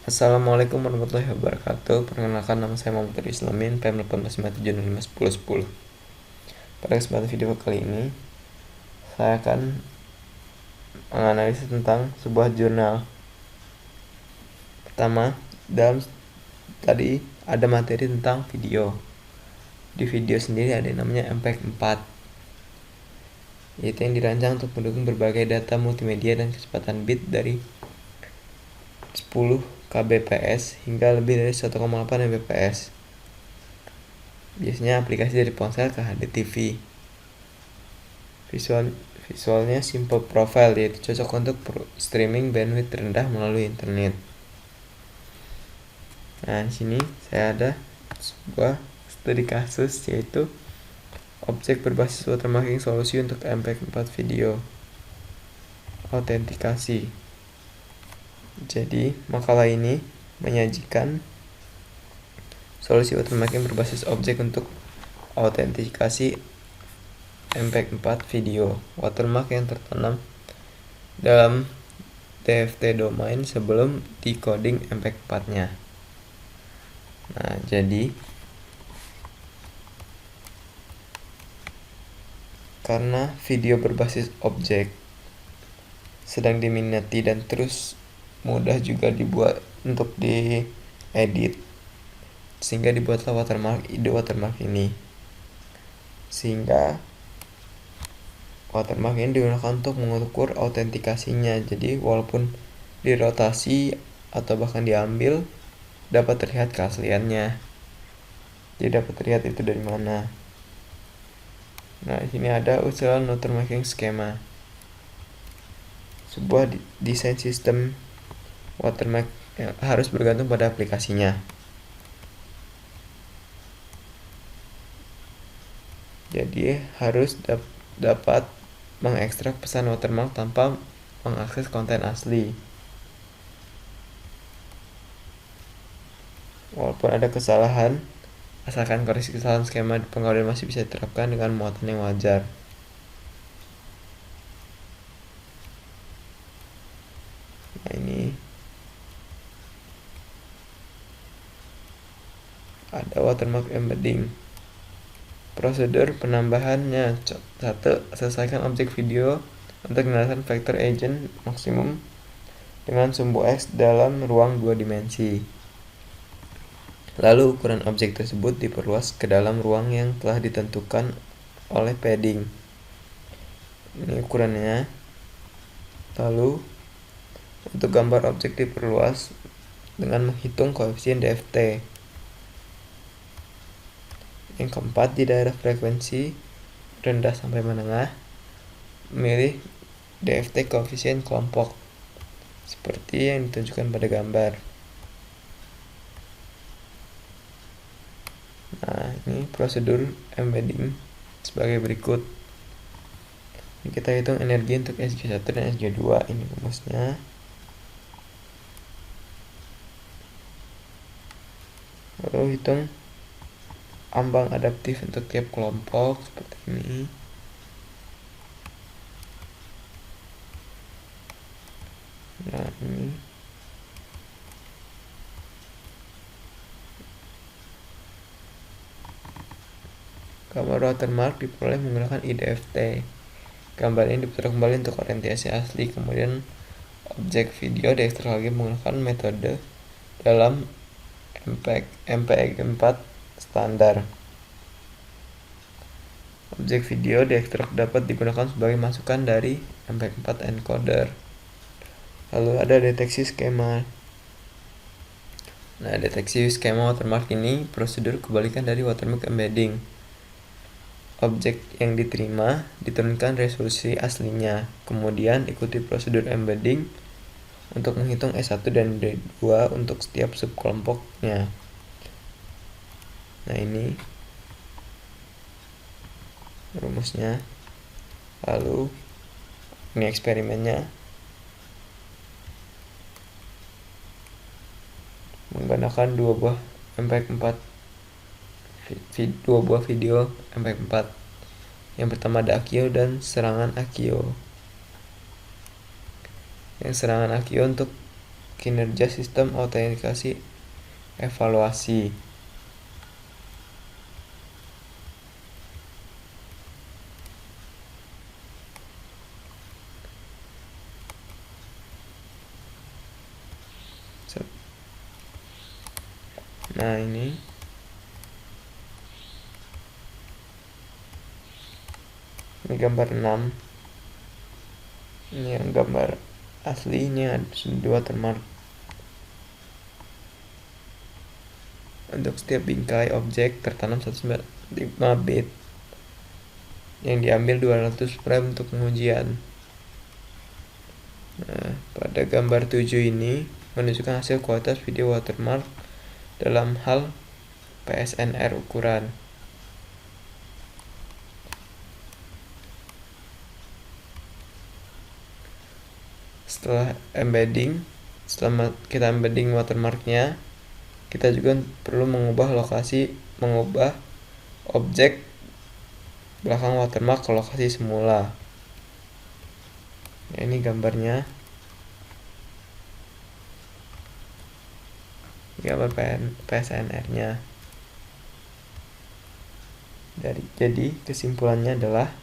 Assalamualaikum warahmatullahi wabarakatuh. Perkenalkan, nama saya Muhammad Rizky Islamin, PM 1857651010. Pada kesempatan video kali ini, saya akan menganalisis tentang sebuah jurnal. Pertama, tadi ada materi tentang video. Di video sendiri ada yang namanya MPEG-4, yaitu yang dirancang untuk mendukung berbagai data multimedia dan kecepatan bit dari 10 kbps hingga lebih dari 1,8 mbps. Biasanya aplikasi dari ponsel ke HDTV. Visualnya simple profile, yaitu cocok untuk streaming bandwidth rendah melalui internet. Nah, di sini saya ada sebuah studi kasus, yaitu objek berbasis watermarking solusi untuk MPEG-4 video. Autentikasi. Jadi, makalah ini menyajikan solusi watermarking berbasis objek untuk autentikasi MPEG-4 video. Watermark yang tertanam dalam DFT domain sebelum decoding MPEG-4-nya. Nah, jadi karena video berbasis objek sedang diminati dan terus mudah juga dibuat untuk diedit, sehingga dibuatlah ide watermark ini. Sehingga watermark ini digunakan untuk mengukur autentikasinya. Jadi walaupun dirotasi atau bahkan diambil, dapat terlihat keasliannya. Jadi dapat terlihat itu dari mana. Nah, di sini ada usulan watermarking skema. Sebuah desain sistem watermark yang harus bergantung pada aplikasinya. Jadi harus dapat mengekstrak pesan watermark tanpa mengakses konten asli. Walaupun ada kesalahan, asalkan koreksi kesalahan skema pengawal masih bisa diterapkan dengan muatan yang wajar. Nah, ini ada watermark embedding. Prosedur penambahannya: 1. Selesaikan objek video untuk menyelesaikan vector agent maksimum dengan sumbu X dalam ruang 2 dimensi. Lalu ukuran objek tersebut diperluas ke dalam ruang yang telah ditentukan oleh padding. Ini ukurannya. Lalu untuk gambar objek diperluas dengan menghitung koefisien DFT. Yang keempat, di daerah frekuensi rendah sampai menengah, memilih DFT koefisien kelompok seperti yang ditunjukkan pada gambar. Nah, ini prosedur embedding sebagai berikut. Ini kita hitung energi untuk SG1 dan SG2. Ini rumusnya. Lalu hitung ambang adaptif untuk tiap kelompok seperti ini. Nah, ini gambar watermark diperoleh menggunakan IDFT. Gambar ini diputar kembali untuk orientasi asli. Kemudian objek video diekstrak lagi menggunakan metode dalam MPEG-4 standar. Objek video diekstrak dapat digunakan sebagai masukan dari MPEG-4 encoder. Lalu ada deteksi skema. Nah, deteksi skema watermark ini prosedur kebalikan dari watermark embedding. Objek yang diterima diturunkan resolusi aslinya, kemudian ikuti prosedur embedding untuk menghitung S1 dan D2 untuk setiap subkelompoknya. Nah, ini rumusnya. Lalu ini eksperimennya. Menggunakan dua buah video MPEG-4. Yang pertama ada Akio dan serangan Akio. Yang serangan Akio untuk kinerja sistem autentikasi evaluasi. Nah, ini gambar 6. Ini yang gambar asli, ini ada 2 watermark. Untuk setiap bingkai objek tertanam 195 bit yang diambil 200 frame untuk pengujian. Nah, pada gambar 7 ini menunjukkan hasil kualitas video watermark dalam hal PSNR ukuran. Setelah kita embedding watermarknya, kita juga perlu mengubah objek belakang watermark ke lokasi semula. Nah, ini gambarnya. Gambar PSNR-nya. Jadi kesimpulannya adalah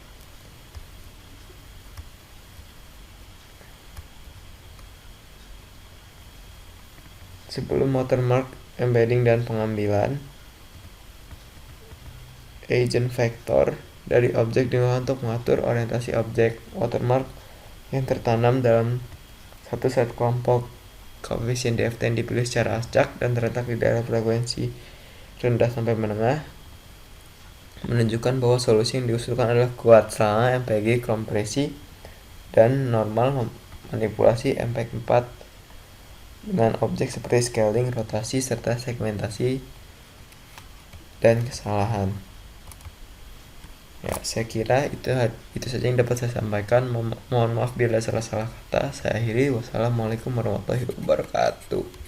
sebelum watermark, embedding, dan pengambilan, agent vector dari objek digunakan untuk mengatur orientasi objek. Watermark yang tertanam dalam satu set kelompok koefisien DFT yang dipilih secara acak dan terletak di daerah frekuensi rendah sampai menengah menunjukkan bahwa solusi yang diusulkan adalah kuat selama MPG kompresi dan normal manipulasi MPEG 4 dengan objek seperti scaling, rotasi, serta segmentasi dan kesalahan. Ya, saya kira itu saja yang dapat saya sampaikan. Mohon maaf bila salah kata. Saya akhiri. Wassalamualaikum warahmatullahi wabarakatuh.